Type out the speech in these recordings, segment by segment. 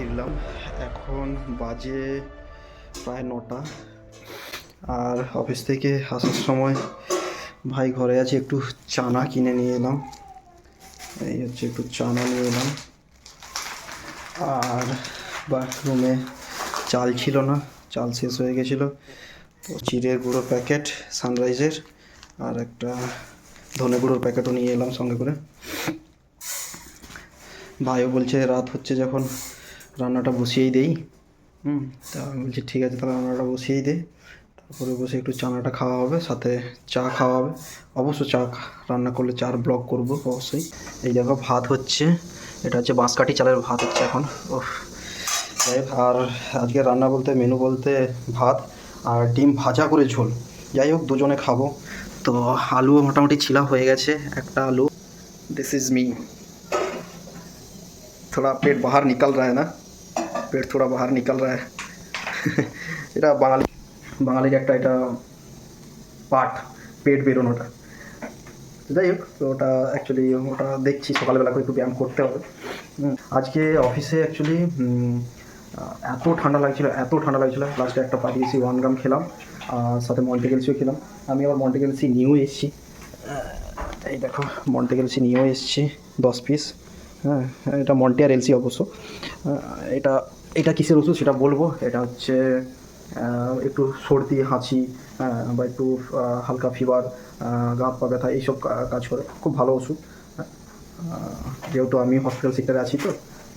ফিরলাম। এখন বাজে প্রায় 9টা। আর অফিস থেকে আসার সময় ভাই ঘরে আছে, একটু চানা কিনে নিয়ে এলাম। এই হচ্ছে একটু চানা নিয়ে এলাম। আর বাথরুমে চাল ছিল না, চাল শেষ হয়ে গেছিলো, তো চিড়ের গুঁড়োর প্যাকেট সানরাইজের আর একটা ধনে গুঁড়োর প্যাকেটও নিয়ে এলাম সঙ্গে করে। ভাইও বলছে রাত হচ্ছে যখন রান্নাটা বসিয়েই দেই। তা আমি বলছি ঠিক আছে, তাহলে রান্নাটা বসিয়েই দে, তারপরে বসে একটু চানাটা খাওয়া হবে, সাথে চা খাওয়া হবে। অবশ্য চা রান্না করলে চার ব্লগ করব অবশ্যই। এই দেখো ভাত হচ্ছে, এটা হচ্ছে বাঁশকাঠি চালের ভাত হচ্ছে এখন। ওহ, যাই হোক, আর আজকে রান্না বলতে মেনু বলতে ভাত আর ডিম ভাজা করে ঝোল। যাই হোক, দুজনে খাবো। তো আলু মোটামুটি ছিলা হয়ে গেছে, একটা আলু। This is me. थोड़ा पेट बाहर निकल रहा है ना, पेट थोड़ा बाहर निकल रहा है। এটা বাঙালির একটা এটা পার্ট, পেট বেরোনোটা। যাই হোক, তো ওটা অ্যাকচুয়ালি ওটা দেখছি সকালবেলা করে একটু ব্যায়াম করতে হবে। আজকে অফিসে অ্যাকচুয়ালি এত ঠান্ডা লাগছিলো, লাস্টে একটা পাঠিয়েছি 1 গ্রাম খেলাম, আর সাথে মন্টেগেলসিও খেলাম। আমি আবার মন্টেগেলসি নিয়েও এসেছি। এই দেখো, মন্টেগেলসি নিয়েও এসেছি 10 পিস। হ্যাঁ, এটা মন্টে আর এলসি অবশ্য। এটা এটা কিসের ওষুধ সেটা বলবো। এটা হচ্ছে একটু সর্দি হাঁচি, বা একটু হালকা ফিভার, গা হাত পা ব্যথা, এইসব কাজ করে, খুব ভালো ওষুধ। যেহেতু আমি হসপিটাল সেক্টরে আছি, তো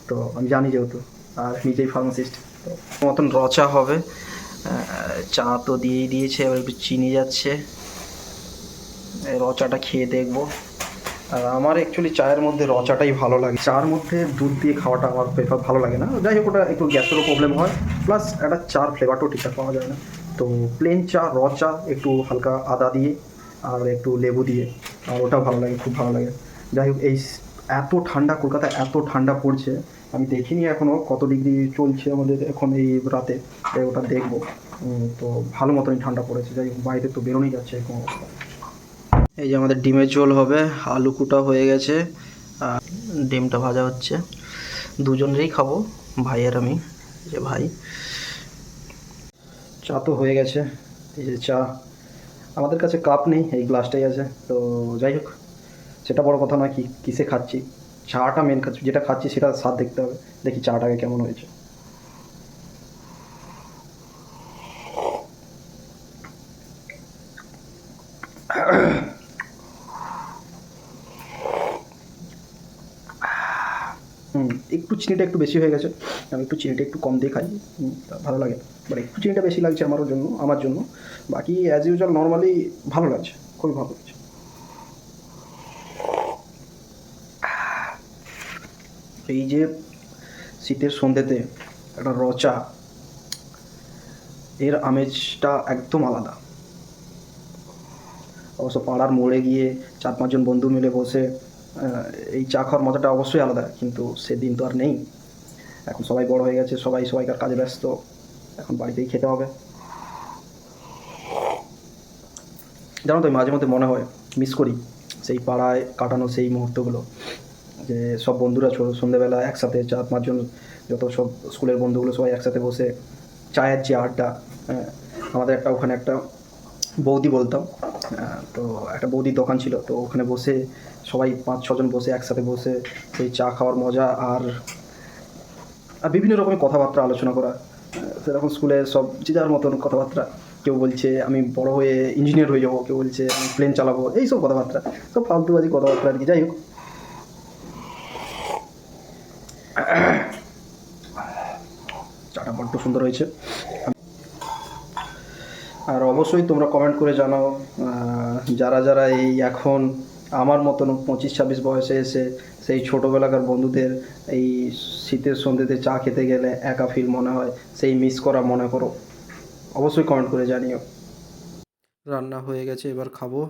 তো আমি জানি যেহেতু, আর নিজেই ফার্মাসিস্ট, তো মতন রচা হবে। চা তো দিয়েই দিয়েছে, এবার একটু চিনি যাচ্ছে, রচাটা খেয়ে দেখবো। আর আমার অ্যাকচুয়ালি চায়ের মধ্যে রচাটাই ভালো লাগে, চার মধ্যে দুধ দিয়ে খাওয়াটা আমার প্রেফার ভালো লাগে না। যাই হোক, ওটা একটু গ্যাসেরও প্রবলেম হয়, প্লাস একটা চার ফ্লেভারটাও ঠিকঠাক পাওয়া যায় না। তো প্লেন চা, রচা, একটু হালকা আদা দিয়ে আর একটু লেবু দিয়ে, আর ওটাও ভালো লাগে, খুব ভালো লাগে। যাই হোক, এই এত ঠান্ডা, কলকাতায় এত ঠান্ডা পড়ছে, আমি দেখিনি এখনও কত ডিগ্রি চলছে আমাদের এখন এই রাতে, ওটা দেখবো। তো ভালো মতনই ঠান্ডা পড়েছে। যাই হোক, বাইরে তো বেরোনোই যাচ্ছে এরকম অবস্থা। এই যে আমাদের ডিমের ঝোল হবে, আলু কুটা হয়ে গেছে, আর ডিমটা ভাজা হচ্ছে। দুজনেরই খাবো, ভাই আর আমি। এই যে ভাই, চা তো হয়ে গেছে। এই যে চা, আমাদের কাছে কাপ নেই, এই গ্লাসটাই আছে। তো যাই হোক, সেটা বড় কথা নয়, কিসে খাচ্ছি, চাটা মেন খাচ্ছি, যেটা খাচ্ছি সেটা স্বাদ দেখতে হবে। দেখি চাটাকে কেমন হয়েছে। একটু চিনিটা একটু বেশি হয়ে গেছে, আমি একটু চিনিটা একটু কম দিয়ে খাই, তা ভালো লাগে। বাট একটু চিনিটা বেশি লাগছে আমার জন্য। বাকি অ্যাজ ইউজুয়াল নর্মালি ভালো লাগছে, খুবই ভালো লাগছে। এই যে শীতের সন্ধ্যেতে একটা রচা, এর আমেজটা একদম আলাদা। অবশ্য পাড়ার মোড়ে গিয়ে 4-5 জন বন্ধু মিলে বসে এই চা খাওয়ার মজাটা অবশ্যই আলাদা, কিন্তু সেদিন তো আর নেই। এখন সবাই বড় হয়ে গেছে, সবাইকার কাজে ব্যস্ত, এখন বাড়িতেই খেতে হবে। জানো তো, মাঝে মধ্যে মনে হয়, মিস করি সেই পাড়ায় কাটানো সেই মুহূর্তগুলো, যে সব বন্ধুরা সন্ধ্যেবেলা একসাথে 4-5 জন, যত সব স্কুলের বন্ধুগুলো সবাই একসাথে বসে চায়ের যে আড্ডা। হ্যাঁ, আমাদের ওখানে একটা বৌদি বলতাম, তো একটা বৌদির দোকান ছিল, তো ওখানে বসে সবাই 5-6 জন বসে একসাথে বসে সেই চা খাওয়ার মজা, আর বিভিন্ন রকমের কথাবার্তা আলোচনা করা। সেরকম স্কুলে সব যে যার মতন কথাবার্তা, কেউ বলছে আমি বড় হয়ে ইঞ্জিনিয়ার হয়ে যাবো, কেউ বলছে আমি প্লেন চালাবো, এইসব কথাবার্তা, সব ফালতুবাজি কথাবার্তা আর কি। যাই হোক, চাটা বড্ড সুন্দর হয়েছে। আর অবশ্যই তোমরা কমেন্ট করে জানাও, যারা এই এখন আমার মতন 25-26 বয়সে এসে সেই ছোটোবেলাকার বন্ধুদের এই শীতের সন্ধ্যেতে চা খেতে গেলে একা ফিল মনে হয়, সেই মিস করা মনে করো, অবশ্যই কমেন্ট করে জানিও। রান্না হয়ে গেছে, এবার খাবো।